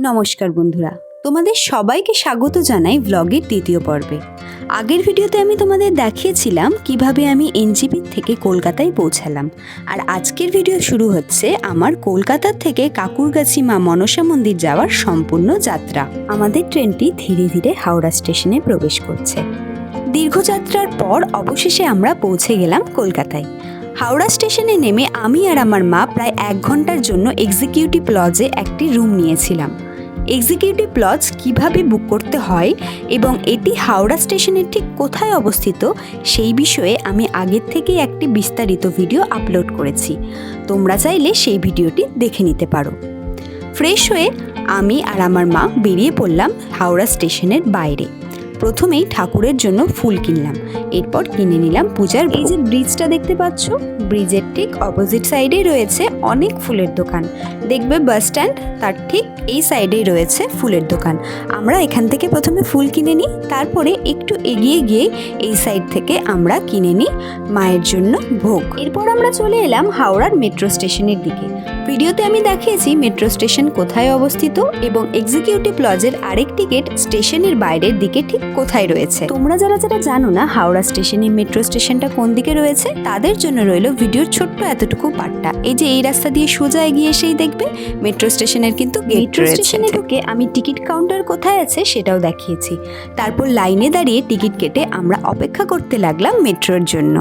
নমস্কার বন্ধুরা, তোমাদের সবাইকে স্বাগত জানাই ব্লগের দ্বিতীয় পর্বে। আগের ভিডিওতে আমি তোমাদের দেখিয়েছিলাম কিভাবে আমি এনজেপি থেকে কলকাতায় পৌঁছালাম, আর আজকের ভিডিও শুরু হচ্ছে আমার কলকাতা থেকে কাকুরগাছি মা মনসা মন্দির যাওয়ার সম্পূর্ণ যাত্রা। আমাদের ট্রেনটি ধীরে ধীরে হাওড়া স্টেশনে প্রবেশ করছে। দীর্ঘ যাত্রার পর অবশেষে আমরা পৌঁছে গেলাম কলকাতায়। হাওড়া স্টেশনে নেমে আমি আর আমার মা প্রায় 1 ঘন্টার জন্য এক্সিকিউটিভ লজে একটি রুম নিয়েছিলাম। এক্সিকিউটিভ লজ কিভাবে বুক করতে হয় এবং এটি হাওড়া স্টেশনের ঠিক কোথায় অবস্থিত সেই বিষয়ে আমি আগের থেকেই একটি বিস্তারিত ভিডিও আপলোড করেছি। তোমরা চাইলে সেই ভিডিওটি দেখে নিতে পারো। ফ্রেশ হয়ে আমি আর আমার মা বেরিয়ে পড়লাম হাওড়া স্টেশনের বাইরে। প্রথমেই ঠাকুরের জন্য ফুল কিনলাম, এরপর কিনে নিলাম পূজার। এই যে ব্রিজটা দেখতে পাচ্ছ, ব্রিজের ঠিক অপোজিট সাইডেই রয়েছে অনেক ফুলের দোকান। দেখবে বাস স্ট্যান্ড, তার ঠিক এই সাইডেই রয়েছে ফুলের দোকান। আমরা এখান থেকে প্রথমে ফুল কিনে নিই, তারপরে একটু এগিয়ে গিয়ে এই সাইড থেকে আমরা কিনে নিই মায়ের জন্য ভোগ। এরপর আমরা চলে এলাম হাওড়ার মেট্রো স্টেশনের দিকে। ভিডিওতে আমি দেখিয়েছি মেট্রো স্টেশন কোথায় অবস্থিত এবং এক্সিকিউটিভ লজের আরেক টিকিট স্টেশনের বাইরের দিকে ঠিক কোথায় রয়েছে। তোমরা যারা জানো না হাওড়া স্টেশনের মেট্রো স্টেশনটা কোন দিকে রয়েছে, তাদের জন্য রইল ভিডিওর ছোট্ট এতটুকু পার্টটা। এই যে এই রাস্তা দিয়ে সোজা এগিয়ে এসেই দেখবে মেট্রো স্টেশনের কিন্তু গেট রয়েছে। স্টেশনে ঢুকে আমি টিকিট কাউন্টার কোথায় আছে সেটাও দেখিয়েছি। তারপর লাইনে দাঁড়িয়ে টিকিট কেটে আমরা অপেক্ষা করতে লাগলাম মেট্রোর জন্য।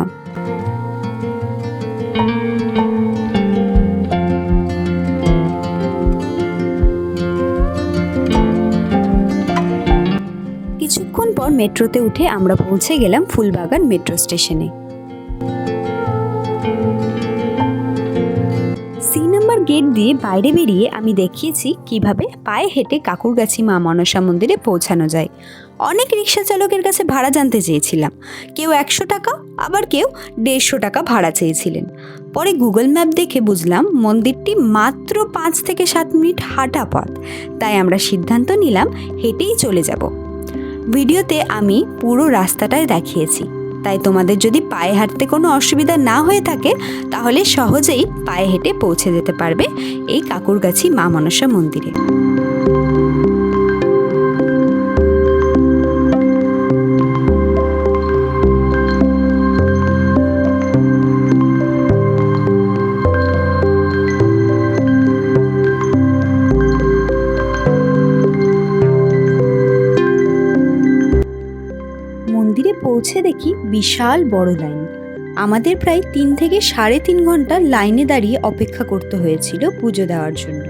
কিছুক্ষণ পর মেট্রোতে উঠে আমরা পৌঁছে গেলাম ফুলবাগান মেট্রো স্টেশনে। সি নাম্বার গেট দিয়ে বাইরে বেরিয়ে আমি দেখিয়েছি কিভাবে পায়ে হেঁটে কাকুরগাছি মা মনসা মন্দিরে পৌঁছানো যায়। অনেক রিক্সা চালকের কাছে ভাড়া জানতে চেয়েছিলাম, কেউ 100 টাকা, আবার কেউ 150 টাকা ভাড়া চেয়েছিলেন। পরে গুগল ম্যাপ দেখে বুঝলাম মন্দিরটি মাত্র 5 থেকে 7 মিনিট হাঁটা পথ, তাই আমরা সিদ্ধান্ত নিলাম হেঁটেই চলে যাব। ভিডিওতে আমি পুরো রাস্তাটাই দেখিয়েছি, তাই তোমাদের যদি পায়ে হাঁটতে কোনো অসুবিধা না হয়ে থাকে তাহলে সহজেই পায়ে হেঁটে পৌঁছে যেতে পারবে এই কাকুরগাছি মা মনসা মন্দিরে। মন্দিরে পৌঁছে দেখি বিশাল বড় লাইন। আমাদের প্রায় 3 থেকে 3.5 ঘন্টা লাইনে দাঁড়িয়ে অপেক্ষা করতে হয়েছিল পুজো দেওয়ার জন্য।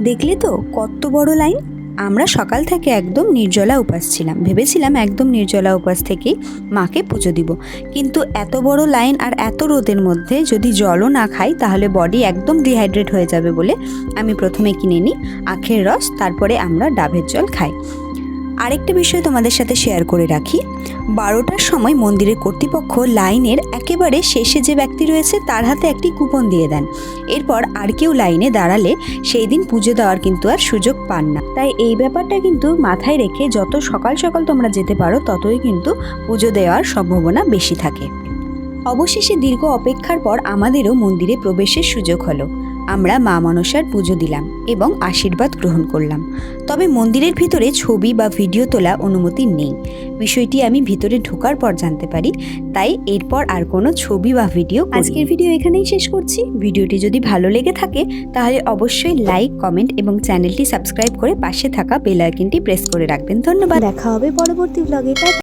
দেখলে তো কত বড় লাইন। আমরা সকাল থেকে একদম নির্জলা উপাস ছিলাম, ভেবেছিলাম একদম নির্জলা উপাস থেকেই মাকে পুজো দিব, কিন্তু এত বড় লাইন আর এত রোদের মধ্যে যদি জলও না খাই তাহলে বডি একদম ডিহাইড্রেট হয়ে যাবে বলে আমি প্রথমে কিনে নিই আখের রস, তারপরে আমরা ডাবের জল খাই। আরেকটা বিষয় তোমাদের সাথে শেয়ার করে রাখি, 12টার সময় মন্দিরের কর্তৃপক্ষ লাইনের একেবারে শেষে যে ব্যক্তি রয়েছে তার হাতে একটি কুপন দিয়ে দেন। এরপর আর কেউ লাইনে দাঁড়ালে সেই দিন পুজো দেওয়ার কিন্তু আর সুযোগ পান না। তাই এই ব্যাপারটা কিন্তু মাথায় রেখে যত সকাল সকাল তোমরা যেতে পারো ততই কিন্তু পুজো দেওয়ার সম্ভাবনা বেশি থাকে। অবশেষে দীর্ঘ অপেক্ষার পর আমাদেরও মন্দিরে প্রবেশের সুযোগ হলো। আমরা মা মনসার পুজো দিলাম এবং আশীর্বাদ গ্রহণ করলাম। তবে মন্দিরের ভিতরে ছবি বা ভিডিও তোলা অনুমতি নেই, বিষয়টি আমি ভিতরে ঢোকার পর জানতে পারি, তাই এরপর আর কোনো ছবি বা ভিডিও। আজকের ভিডিও এখানেই শেষ করছি। ভিডিওটি যদি ভালো লেগে থাকে তাহলে অবশ্যই লাইক, কমেন্ট এবং চ্যানেলটি সাবস্ক্রাইব করে পাশে থাকা বেল আইকনটি প্রেস করে রাখবেন। ধন্যবাদ, দেখা হবে পরবর্তী ব্লগে।